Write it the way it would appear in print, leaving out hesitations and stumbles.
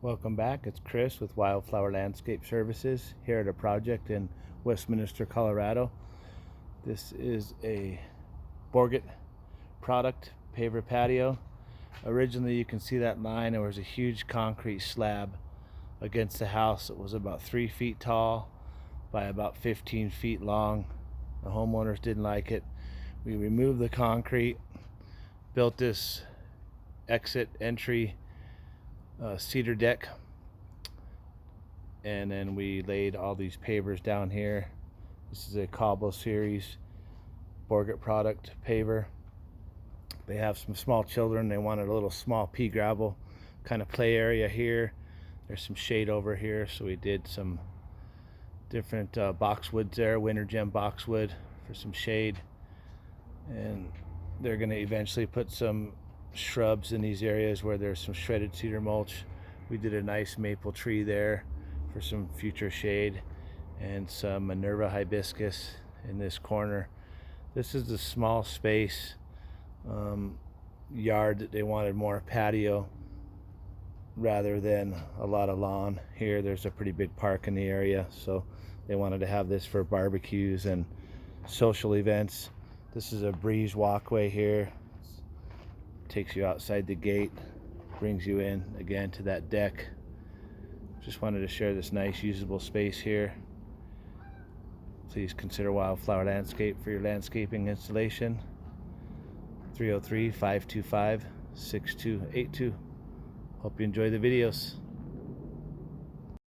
Welcome back. It's Chris with Wildflower Landscape Services here at a project in Westminster, Colorado. This is a Borget product, Paver Patio. Originally, you can see that line. There was a huge concrete slab against the house. It was about 3 feet tall by about 15 feet long. The homeowners didn't like it. We removed the concrete, built this exit entry cedar deck, and then we laid all these pavers down here. This is a Cobble Series Borget product paver. They have some small children. They wanted a little small pea gravel kind of play area here. There's some shade over here, so we did some different boxwoods there, winter gem boxwood for some shade. And they're going to eventually put some shrubs in these areas where there's some shredded cedar mulch. We did a nice maple tree there for some future shade, and some Minerva hibiscus in this corner. This is the small space yard that they wanted more patio rather than a lot of lawn. Here there's a pretty big park in the area, so they wanted to have this for barbecues and social events. This is a breeze walkway here. Takes you outside the gate, brings you in again to that deck. Just wanted to share this nice usable space here. Please consider Wildflower Landscape for your landscaping installation. 303-525-6282. Hope you enjoy the videos.